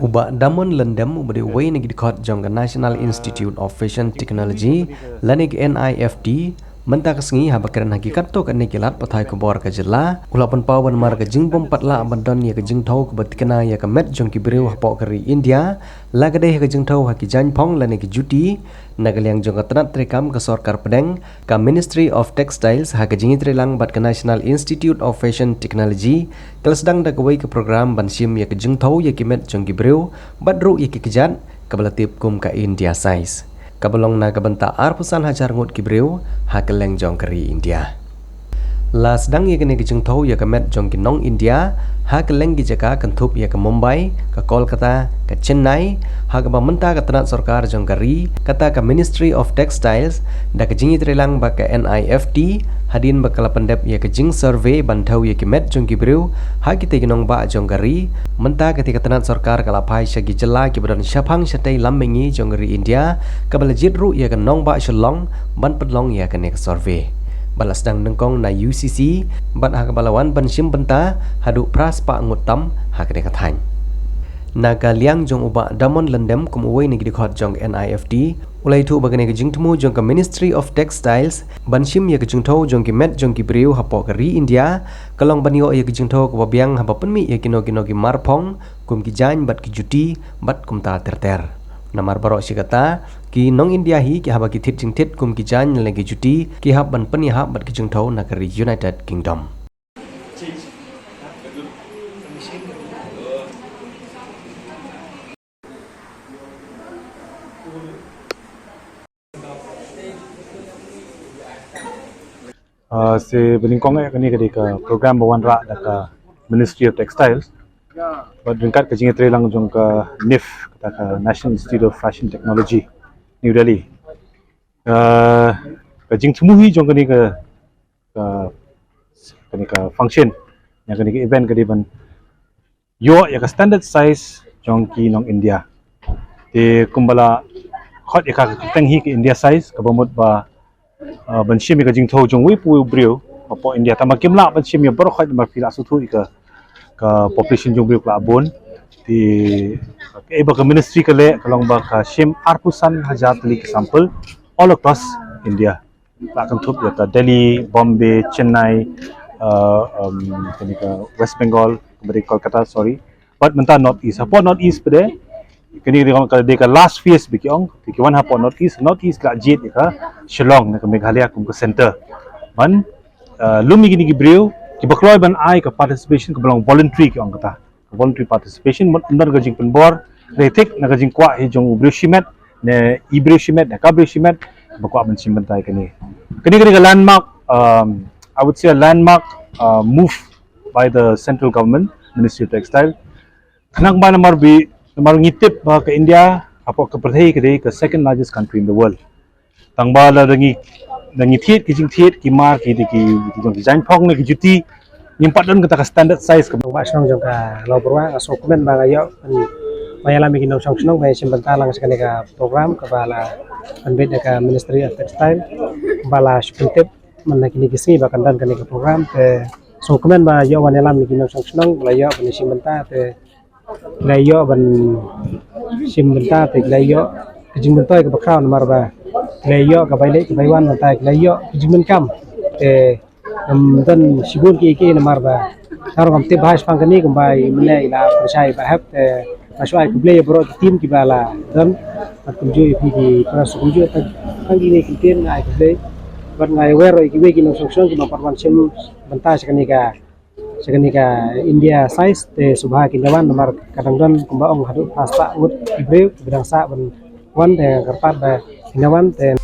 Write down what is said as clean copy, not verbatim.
Ubah damon lendam ubah way negi dikot jong National Institute of Fashion Technology lanig NIFT mentah kesengi habakaran hakikat to kan nekilat pathai kebor kejela ulapan pawan mar ke jingbom patla abandon ya ke jingtau ke batikana ya ke met jong kibreu hapo keri India lagade ke jingtau haki janpong lanig juti nagaliang jong katnat trekam ke sorkar pedeng ka Ministry of Textiles haki jingi trelang bat ke National Institute of Fashion Technology kelasdang dagawai ke program bansim ya ke jingtau ya ke met jong kibreu badru ya ke kejat kebelatip kum ka India size kabalong na kabanta arpusan hajar ngut kibreu hakeleng jong keri India. Las dang ye kene kijeng thau ya kamet jong kinong India hakeleng gi jaka kantup ya ke Mumbai, ke Kolkata, ke Chennai, hagaba menta ka tanat sarkar jong keri kata ke Ministry of Textiles da ke jingi trelang ba ke NIFT hadin bakal pendep ya ke jing survey bantau ya ke met jong kibreu hagi te kinong ba jong keri menta ketika tanat sarkar kalapai syagi jela ki badan syapang syatei lambengi jong keri India kabala jidru ya ke nong ba shalong ban pedlong ya ke nek survey balas dang nengkong na UCC ban hakabalawan ban sim benta hadu pras pa ngutam hakade kathan naga liang jong uba damon lendem kum uwei negi dikhot jong NIFT ulai tu bagane ke jingtemu jong ke Ministry of Textiles ban sim ya ke jingtau jong ki met jong ki breu hapo keri India kalong banio ya ke jingtau ko babiang haba penmi ya kino ki marpong kum ki jan bat ki juti bat kum ta terter namar barok si kata ki nong India hi ki haba ki thit jing thit kum ki jan lagi juti ki hab ban peni hab bat ki jingtau nakari United Kingdom. Se beningkong kani ketika program bawan rak daka Ministry of Textiles but ringkat ke jingi trelang jong ke NIF daka National Institute of Fashion Technology New Delhi ke jing tumuhi jong kani ke function yang kani ke event ke diban yo ya ke standard size jong ki nong India de kumbala khot ya ka tenghi ke India size ke bomot ba banshim ka jing thau jong wi pu breu po India tama kimla banshim ya bor khaj mar fila su thu ka population jong breu kla bon ti e ba ka ministry ka le kalong ba ka shim arpusan hajar tali sample all across India la kan thup ya ka Delhi, Bombay, Chennai, kani ka West Bengal, bari Kolkata sorry but menta north east po north east pede kini ka last phase bikiong bikiwan hapo north east ka jit ka Shillong na Meghalaya kum ka center ban lumi gini ki breu ki bakloy ban ai ka participation ka belong voluntary ki ong kata voluntary participation under ga jing penbor retik na ga jing kwa hi jong breu shimet ne ibreu shimet na ka breu shimet bakwa ban sim bantai kini ka landmark I would say a landmark move by the central government Ministry of Textile kanang ba namar bi namar ngitip ba ka India apo ka perthei ke second largest country in the world tangba la dangi thiet ki jing thiet ki mar ki jong design phong ne ki juti nimpat don ka standard size ka ba snong jong ka lo perwa so komen ba yo mayala mi kinong song snong ba simbanta lang sa kanila program ka bala anbid ka Ministry of Textile bala shpintip man na kini kisi ba kandan kanila program te so komen ba yo wanela mi kinong song snong bala yo ban simbanta te layo ban simbanta te layo jing bentoy ka bakhaw namar ba layo ka baile ka baiwan ta layo jing kam te dan sibun ki namar ba taro kam te bahas pangkani kum bai mele ila persai ba hab te maswai ku play bro team ki bala dan atum jo ki pras ku jo ta kangi ne ki ten ai ku play ban ngai wero ki we ki no song ki no parwan sem banta sekani ka India size te subha ki dawan nomor kadang don kumbaong hadu pasta ngut ibreu bidang sa ban wan te karpat ba dawan te